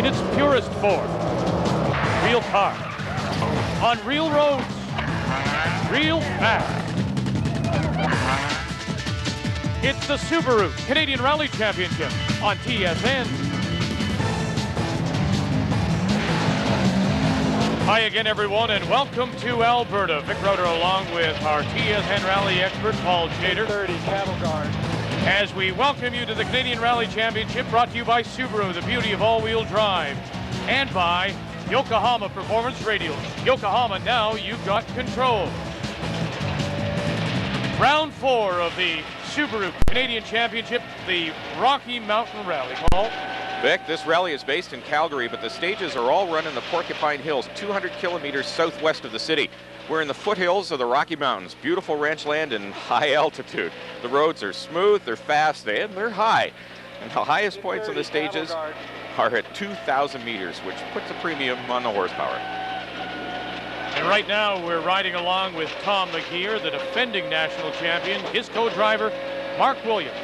its purest form. Real car, on real roads, real fast. It's the Subaru Canadian Rally Championship on TSN. Hi again, everyone, and welcome to Alberta. Vic Roeder along with our TSN Rally expert, Paul Chater. 30 cattle guard. As we welcome you to the Canadian Rally Championship, brought to you by Subaru, the beauty of all-wheel drive, and by Yokohama Performance Radials. Yokohama, now you've got control. Round 4 of the Subaru Canadian Championship, the Rocky Mountain Rally. Paul? Vic, this rally is based in Calgary, but the stages are all run in the Porcupine Hills, 200 kilometers southwest of the city. We're in the foothills of the Rocky Mountains, beautiful ranch land and high altitude. The roads are smooth, they're fast, and they're high. And the highest points on the stages are at 2,000 meters, which puts a premium on the horsepower. And right now we're riding along with Tom McGeer, the defending national champion, his co-driver, Mark Williams.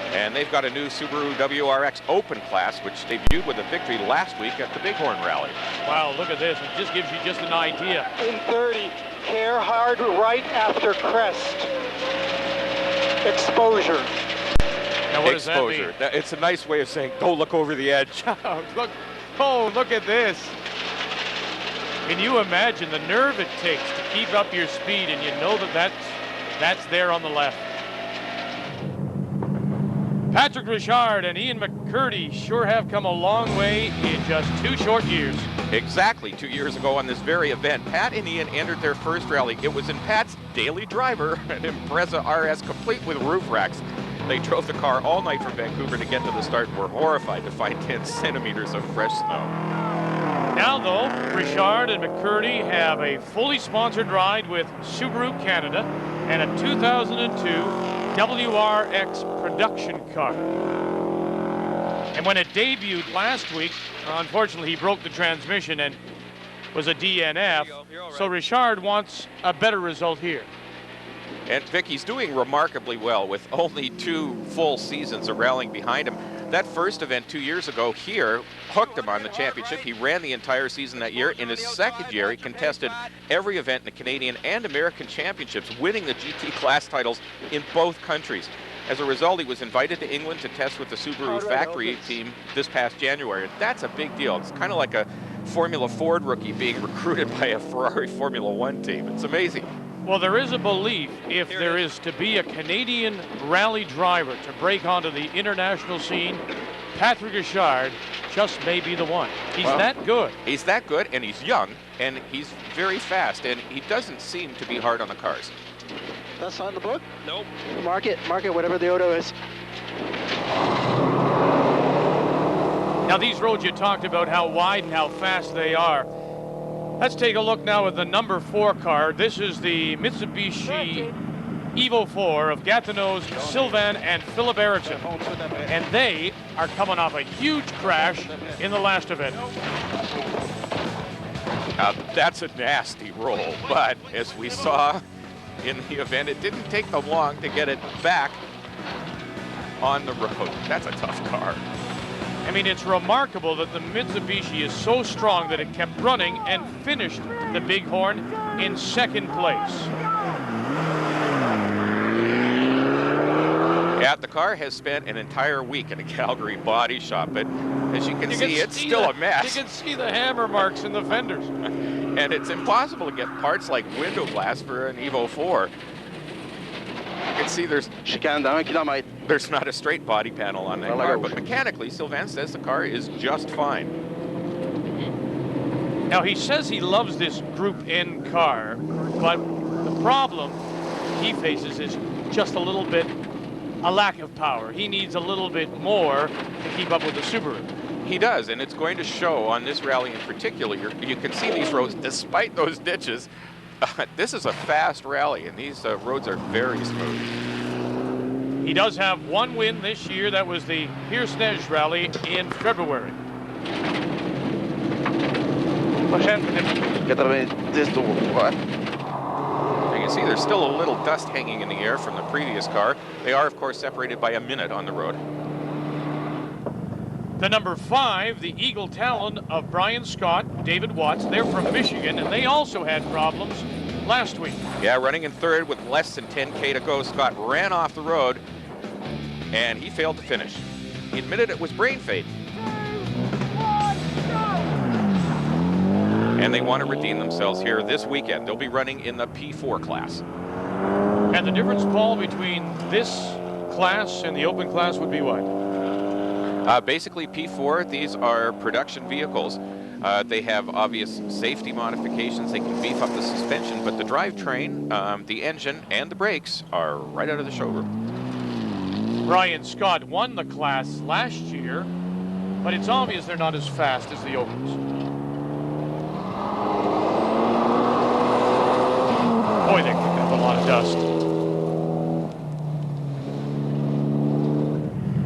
And they've got a new Subaru WRX Open class, which debuted with a victory last week at the Bighorn Rally. Wow, look at this. It just gives you just an idea. In 30, care hard right after crest. Exposure. Now what does that mean? It's a nice way of saying, don't look over the edge. Look at this. Can you imagine the nerve it takes to keep up your speed, and you know that's there on the left. Patrick Richard and Ian McCurdy sure have come a long way in just 2 short years. Exactly 2 years ago on this very event, Pat and Ian entered their first rally. It was in Pat's daily driver, an Impreza RS complete with roof racks. They drove the car all night from Vancouver to get to the start and were horrified to find 10 centimeters of fresh snow. Now, though, Richard and McCurdy have a fully sponsored ride with Subaru Canada and a 2002 WRX production car. And when it debuted last week, unfortunately he broke the transmission and was a DNF, so Richard wants a better result here. And Vic, he's doing remarkably well with only 2 full seasons of rallying behind him. That first event 2 years ago here hooked him on the championship. He ran the entire season that year. In his second year, he contested every event in the Canadian and American championships, winning the GT class titles in both countries. As a result, he was invited to England to test with the Subaru factory team this past January. And that's a big deal. It's kind of like a Formula Ford rookie being recruited by a Ferrari Formula One team. It's amazing. Well, there is a belief if there is to be a Canadian rally driver to break onto the international scene, Patrick Richard just may be the one. He's that good. He's that good, and he's young, and he's very fast, and he doesn't seem to be hard on the cars. That's on the book? Nope. Mark it, whatever the auto is. Now, these roads you talked about, how wide and how fast they are. Let's take a look now at the number 4 car. This is the Mitsubishi Evo 4 of Gatineau's Sylvain and Philip Eriksson. And they are coming off a huge crash in the last event. That's a nasty roll, but as we saw in the event, it didn't take them long to get it back on the road. That's a tough car. I mean, it's remarkable that the Mitsubishi is so strong that it kept running and finished the Bighorn in 2nd place. Yeah, the car has spent an entire week in a Calgary body shop, but as you can see, it's still a mess. You can see the hammer marks in the fenders. And it's impossible to get parts like window glass for an Evo 4. You can see there's not a straight body panel on that car, but mechanically, Sylvain says the car is just fine. Now, he says he loves this Group N car, but the problem he faces is just a lack of power. He needs a little bit more to keep up with the Subaru. He does, and it's going to show on this rally in particular. You can see these roads, despite those ditches. This is a fast rally, and these roads are very smooth. He does have 1 win this year. That was the Pierce-Neige rally in February. You can see there's still a little dust hanging in the air from the previous car. They are, of course, separated by a minute on the road. The number 5, the Eagle Talon of Brian Scott, David Watts. They're from Michigan, and they also had problems last week. Yeah, running in third with less than 10K to go. Scott ran off the road, and he failed to finish. He admitted it was brain fade. And they want to redeem themselves here this weekend. They'll be running in the P4 class. And the difference, Paul, between this class and the open class would be what? Basically, P4, these are production vehicles. They have obvious safety modifications. They can beef up the suspension, but the drivetrain, the engine, and the brakes are right out of the showroom. Brian Scott won the class last year, but it's obvious they're not as fast as the opens. Boy, they kicked up a lot of dust.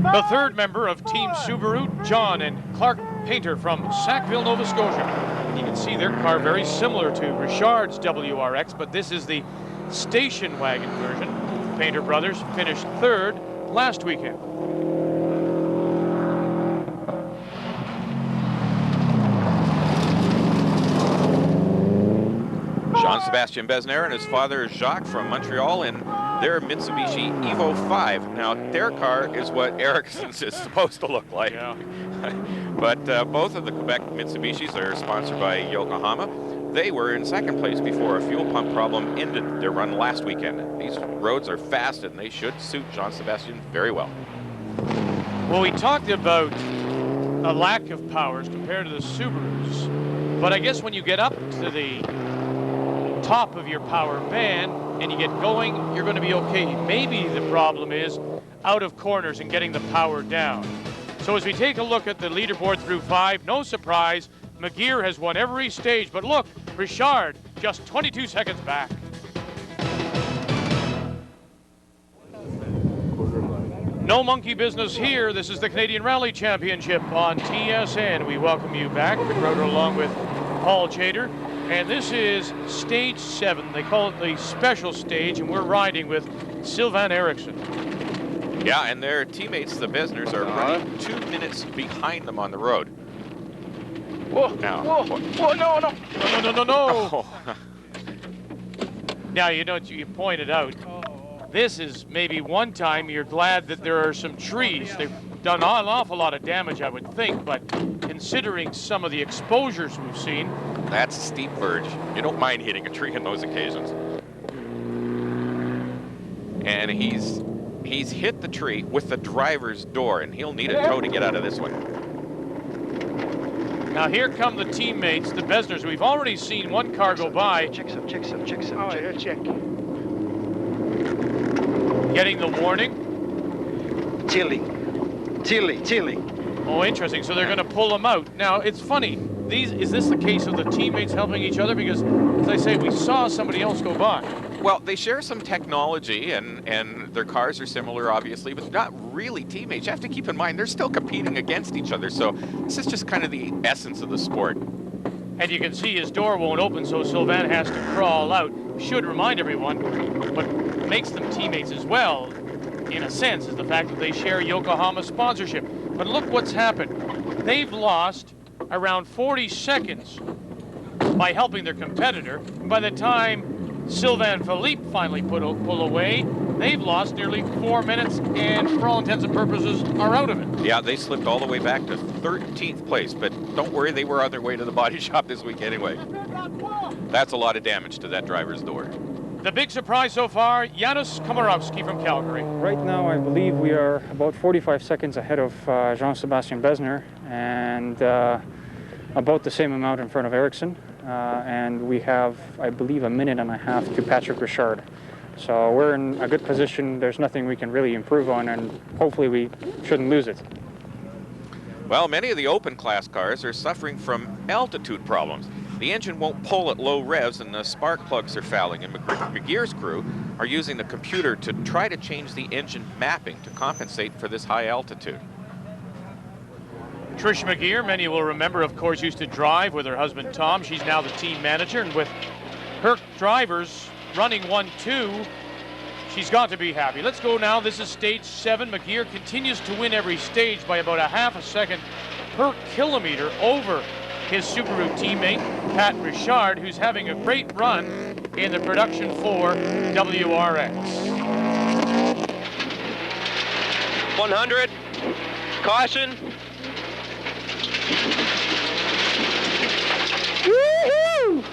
The third member of Team Subaru, John and Clark Painter from Sackville, Nova Scotia. You can see their car very similar to Richard's WRX, but this is the station wagon version. Painter brothers finished third last weekend. Jean-Sébastien Besnard and his father Jacques from Montreal in their Mitsubishi Evo 5. Now, their car is what Ericsson's is supposed to look like. Yeah. But both of the Quebec Mitsubishis are sponsored by Yokohama. They were in second place before a fuel pump problem ended their run last weekend. These roads are fast and they should suit Jean-Sébastien very well. Well, we talked about a lack of powers compared to the Subarus, but I guess when you get up to the top of your power band and you get going, you're going to be okay. Maybe the problem is out of corners and getting the power down. So as we take a look at the leaderboard through 5, no surprise, McGear has won every stage, but look, Richard just 22 seconds back. No monkey business here. This is the Canadian Rally Championship on TSN. We welcome you back. Rick Roder along with Paul Chater. And this is stage 7. They call it the special stage, and we're riding with Sylvain Eriksson. Yeah, and their teammates, the Besnards, are running 2 minutes behind them on the road. Whoa, Now, whoa, whoa, no, no. No. Oh. Now, you know, you pointed out, this is maybe one time you're glad that there are some trees. They've done an awful lot of damage, I would think, but considering some of the exposures we've seen. That's a steep verge. You don't mind hitting a tree on those occasions. And he's hit the tree with the driver's door, and he'll need a tow to get out of this one. Now here come the teammates, the Besnards. We've already seen one car go by. Check. Getting the warning. Tilly. Oh, interesting. So they're going to pull them out. Now, it's funny. Is this the case of the teammates helping each other? Because, as I say, we saw somebody else go by. Well, they share some technology, and their cars are similar, obviously, but they're not really teammates. You have to keep in mind, they're still competing against each other. So this is just kind of the essence of the sport. And you can see his door won't open, so Sylvain has to crawl out. Should remind everyone, what makes them teammates as well, in a sense, is the fact that they share Yokohama sponsorship. But look what's happened. They've lost around 40 seconds by helping their competitor. By the time Sylvain Philippe finally pull away, they've lost nearly 4 minutes and for all intents and purposes are out of it. Yeah, they slipped all the way back to 13th place, but don't worry, they were on their way to the body shop this week anyway. That's a lot of damage to that driver's door. The big surprise so far, Janusz Komorowski from Calgary. Right now, I believe we are about 45 seconds ahead of Jean-Sébastien Besnard and about the same amount in front of Eriksson. And we have, I believe, 1.5 minutes to Patrick Richard. So we're in a good position. There's nothing we can really improve on, and hopefully we shouldn't lose it. Well, many of the open class cars are suffering from altitude problems. The engine won't pull at low revs and the spark plugs are fouling, and McGear's crew are using the computer to try to change the engine mapping to compensate for this high altitude. Trish McGear, many will remember, of course, used to drive with her husband Tom. She's now the team manager, and with her drivers running 1-2, she's got to be happy. Let's go now. This is stage 7. McGeer continues to win every stage by about a half a second per kilometer over his Subaru teammate, Pat Richard, who's having a great run in the Production 4 WRX. 100, caution. Woohoo!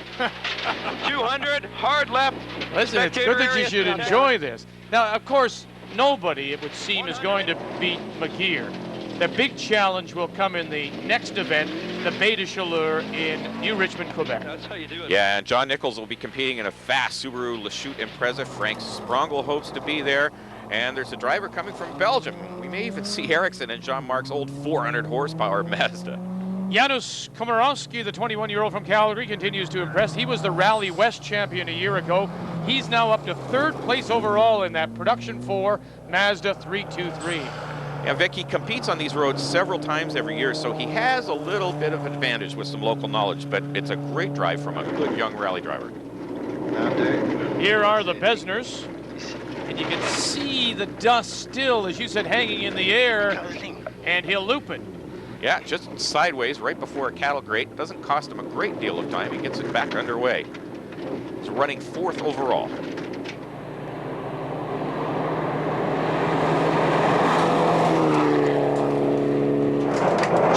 200, hard left. Listen, it's good that you should enjoy this. Now, of course, nobody, it would seem, is going to beat McGeer. The big challenge will come in the next event, the Baie de Chaleur in New Richmond, Quebec. That's how you do it. Yeah, and John Nichols will be competing in a fast Subaru Lachute Impreza. Frank Sprongel hopes to be there. And there's a driver coming from Belgium. We may even see Ericsson and Jean-Marc's old 400 horsepower Mazda. Janusz Komorowski, the 21-year-old from Calgary, continues to impress. He was the Rally West champion a year ago. He's now up to 3rd place overall in that Production 4 Mazda 323. Yeah, Vic, he competes on these roads several times every year, so he has a little bit of advantage with some local knowledge, but it's a great drive from a good young rally driver. Here are the Besners, and you can see the dust still, as you said, hanging in the air, and he'll loop it. Yeah, just sideways right before a cattle grate. Doesn't cost him a great deal of time. He gets it back underway. He's running 4th overall.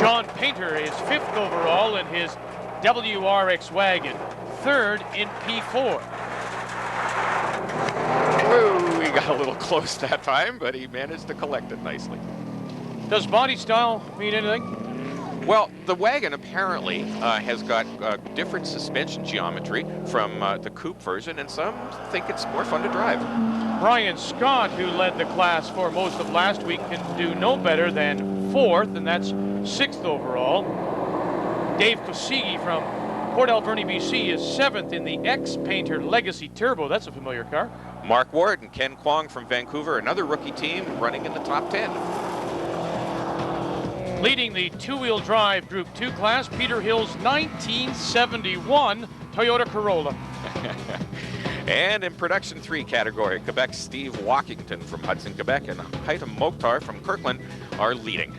John Painter is 5th overall in his WRX wagon, 3rd in P4. Woo, he got a little close that time, but he managed to collect it nicely. Does body style mean anything? Well, the wagon apparently has got different suspension geometry from the coupe version, and some think it's more fun to drive. Brian Scott, who led the class for most of last week, can do no better than 4th, and that's 6th overall. Dave Kosigi from Port Alberni, BC is 7th in the X-Painter Legacy Turbo. That's a familiar car. Mark Ward and Ken Kwong from Vancouver, another rookie team running in the top 10. Leading the 2-wheel drive Group 2 class, Peter Hill's 1971 Toyota Corolla. And in Production 3 category, Quebec's Steve Walkington from Hudson, Quebec, and Haitham Mokhtar from Kirkland are leading.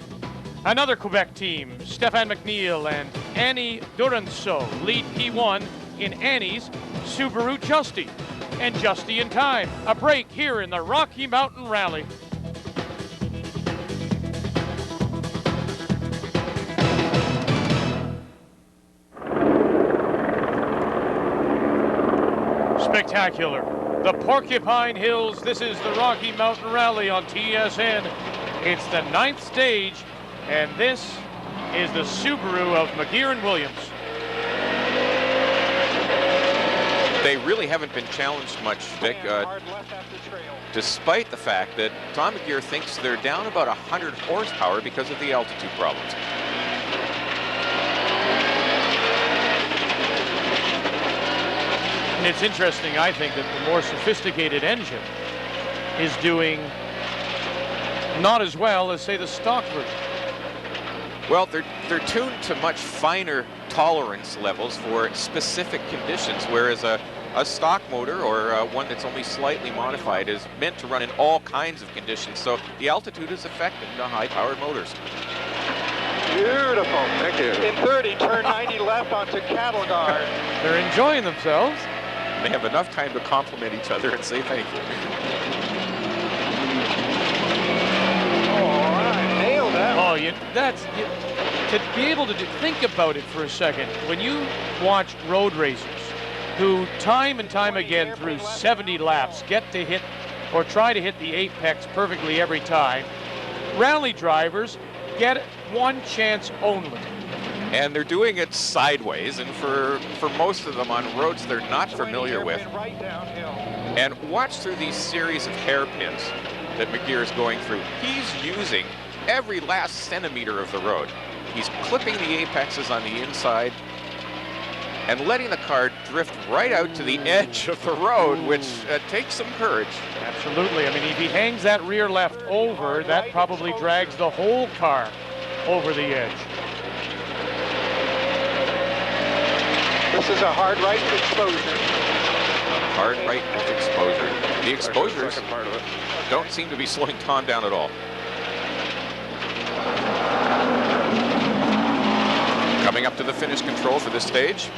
Another Quebec team, Stefan McNeil and Annie Duranceau, lead P1 in Annie's Subaru Justy. And Justy in time. A break here in the Rocky Mountain Rally. Spectacular. The Porcupine Hills. This is the Rocky Mountain Rally on TSN. It's the 9th stage, and this is the Subaru of McGeer and Williams. They really haven't been challenged much, Vic, despite the fact that Tom McGeer thinks they're down about 100 horsepower because of the altitude problems. And it's interesting, I think, that the more sophisticated engine is doing not as well as, say, the stock version. Well, they're tuned to much finer tolerance levels for specific conditions, whereas a stock motor or one that's only slightly modified is meant to run in all kinds of conditions. So the altitude is affecting the high-powered motors. Beautiful. Thank you. In 30, turn 90 left onto Cattle Guard. They're enjoying themselves. They have enough time to compliment each other and say thank you. All right, nailed that. Oh, to be able to think about it for a second, when you watch road racers who time and time again through 70 laps get to hit or try to hit the apex perfectly every time, rally drivers get one chance only. And they're doing it sideways, and for most of them on roads they're not familiar with. Right downhill. And watch through these series of hairpins that McGeer is going through. He's using every last centimeter of the road. He's clipping the apexes on the inside and letting the car drift right out to the edge of the road, which takes some courage. Absolutely. I mean, if he hangs that rear left over, that probably drags the whole car over the edge. This is a hard right with exposure. Hard right with exposure. The exposures don't seem to be slowing Tom down at all. Coming up to the finish control for this stage.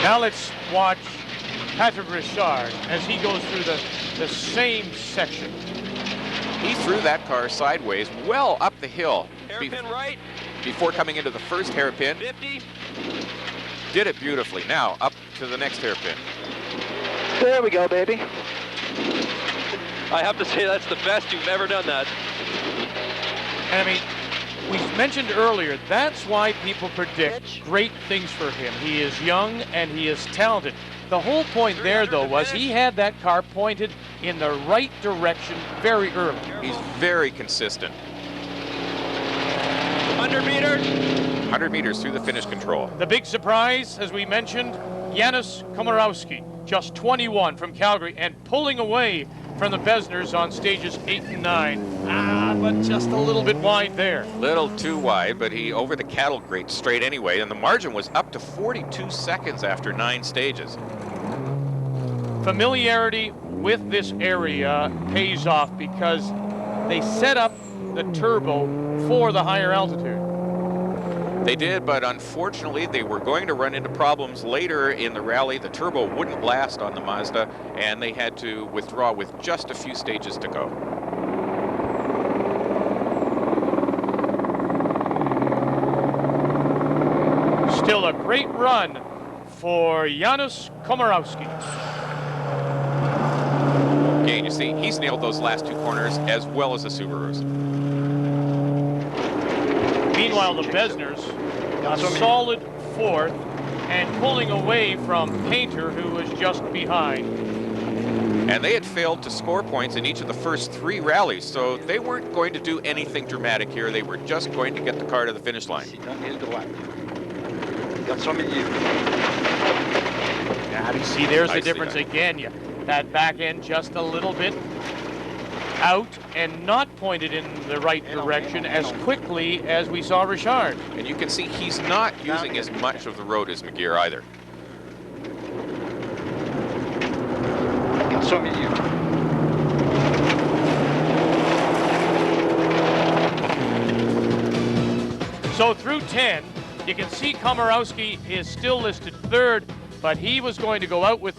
Now let's watch Patrick Richard as he goes through the same section. He threw that car sideways well up the hill Hairpin right. before coming into the first hairpin. 50. Did it beautifully. Now up to the next hairpin. There we go, baby. I have to say that's the best you've ever done that. And I mean, we mentioned earlier, that's why people predict great things for him. He is young and he is talented. The whole point there, though, was he had that car pointed in the right direction very early. He's very consistent. 100 meters. 100 meters through the finish control. The big surprise, as we mentioned, Janusz Komorowski, just 21 from Calgary and pulling away from the Besners on stages 8 and 9. But just a little bit wide there. Little too wide, but he over the cattle grate straight anyway, and the margin was up to 42 seconds after 9 stages. Familiarity with this area pays off because they set up the turbo for the higher altitude. They did, but unfortunately they were going to run into problems later in the rally. The turbo wouldn't last on the Mazda, and they had to withdraw with just a few stages to go. Still a great run for Janusz Komorowski. Again, you see, he's nailed those last 2 corners as well as the Subarus. Meanwhile, the Besners, a solid 4th and pulling away from Painter, who was just behind. And they had failed to score points in each of the first 3 rallies, so they weren't going to do anything dramatic here. They were just going to get the car to the finish line. Now, you see, there's the Nicely difference done. again. Yeah, that back end just a little bit out and not pointed in the right direction as quickly as we saw Richard. And you can see he's not using as much of the road as McGear either. So through 10, you can see Komorowski is still listed 3rd, but he was going to go out with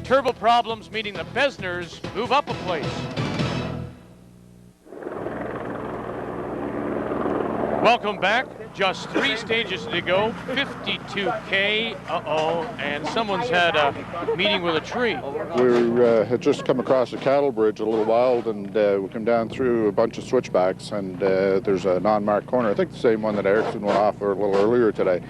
turbo problems, meaning the Besners move up a place. Welcome back. Just 3 stages to go, 52K. And someone's had a meeting with a tree. We had just come across a cattle bridge a little while, and we come down through a bunch of switchbacks, and there's a non-marked corner. I think the same one that Ericsson went off a little earlier today.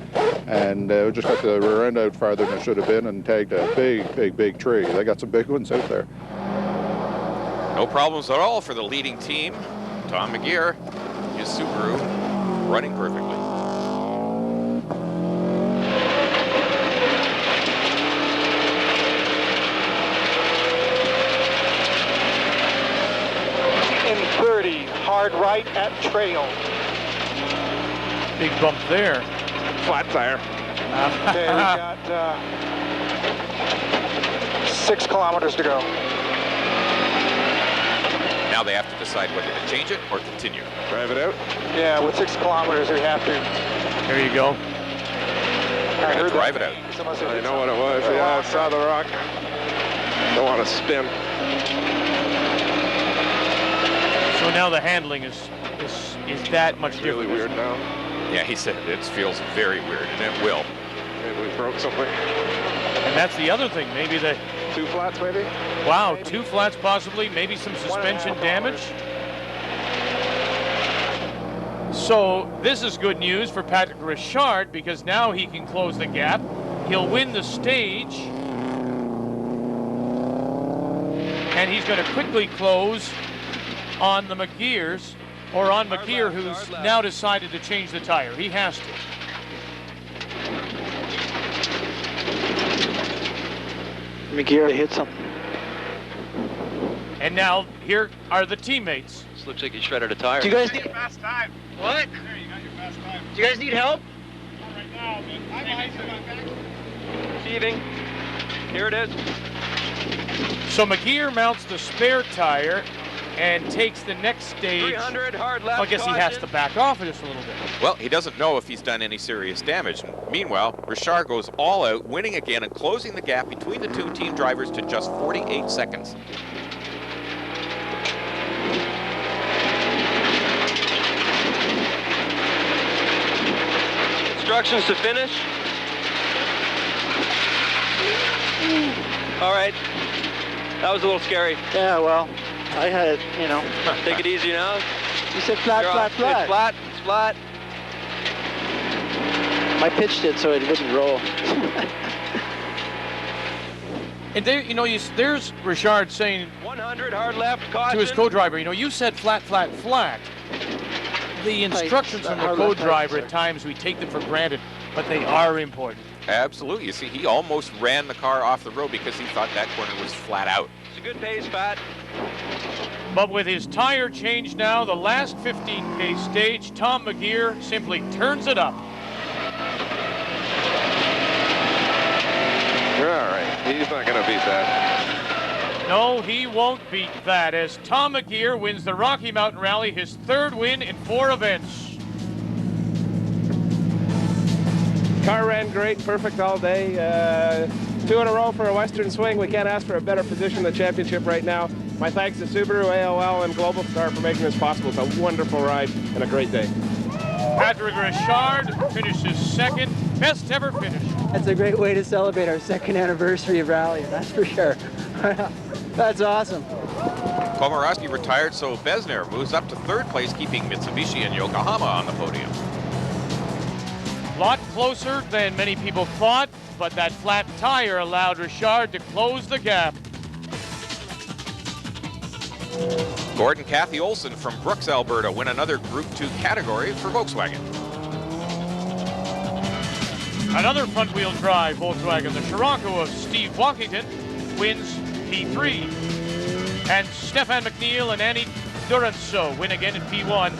And we just got the rear end out farther than it should have been and tagged a big tree. They got some big ones out there. No problems at all for the leading team. Tom McGear, his Subaru, running perfectly. In 30, hard right at trail. Big bump there. Flat tire. Okay, we got 6 kilometers to go. Now they have to decide whether to change it or continue. Drive it out. Yeah, with 6 kilometers, we have to. There you go. They're going to drive it out. I know what it was. Yeah, I saw the rock. Don't want to spin. So now the handling is that much Really different. weird now. Yeah, he said it feels very weird, and it will. Maybe we broke something. And that's the other thing. Maybe 2 flats, maybe? wow, 2 flats possibly, maybe some suspension damage. So this is good news for Patrick Richard because now he can close the gap. He'll win the stage. And he's going to quickly close on the McGears, or on McGear, who's now decided to change the tire. He has to. McGear hit something. And now here are the teammates. This looks like he shredded a tire. Do you guys need Fast time. what? There, you got your fast time. Do you guys need help? Not right now. Receiving. Here it is. So McGeer mounts the spare tire and takes the next stage. 300 hard left. Well, I guess he has to back off just a little bit. Well, he doesn't know if he's done any serious damage. Meanwhile, Richard goes all out, winning again and closing the gap between the two team drivers to just 48 seconds. Instructions to finish. All right. That was a little scary. Yeah, well, I had, you know. Take it easy now. You said flat, You're flat, off. flat. It's flat. It's flat. I pitched it so it wouldn't roll. And there, you know, there's Richard saying 100 hard left. Caution. to his co-driver, you know, you said flat, flat, flat. The instructions from the co-driver, at times we take them for granted, but they are important. Absolutely. You see, he almost ran the car off the road because he thought that corner was flat out. It's a good pace, Pat. But with his tire change now, the last 15K stage, Tom McGeer simply turns it up. All right, he's not going to beat that. No, he won't beat that as Tom McGeer wins the Rocky Mountain Rally, his third win in 4 events. Car ran great, perfect all day. 2 in a row for a Western swing. We can't ask for a better position in the championship right now. My thanks to Subaru, AOL, and Global Star for making this possible. It's a wonderful ride and a great day. Patrick Richard finishes second, best ever finish. That's a great way to celebrate our 2nd anniversary of rally, that's for sure. That's awesome. Komorowski retired, so Besner moves up to 3rd place, keeping Mitsubishi and Yokohama on the podium. A lot closer than many people thought, but that flat tire allowed Richard to close the gap. Gordon Cathy Olson from Brooks, Alberta, win another Group 2 category for Volkswagen. Another front-wheel drive Volkswagen, the Scirocco of Steve Walkington, wins P3. And Stefan McNeil and Annie Duranso win again in P1.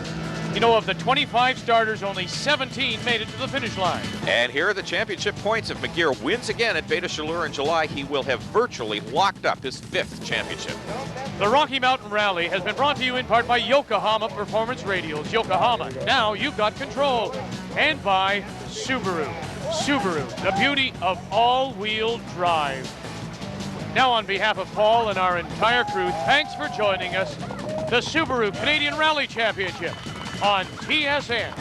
You know, of the 25 starters, only 17 made it to the finish line. And here are the championship points. If McGeer wins again at Beta Chaleur in July, he will have virtually locked up his 5th championship. The Rocky Mountain Rally has been brought to you in part by Yokohama Performance Radials. Yokohama, now you've got control. And by Subaru. Subaru, the beauty of all-wheel drive. Now, on behalf of Paul and our entire crew, thanks for joining us. The Subaru Canadian Rally Championship on TSN.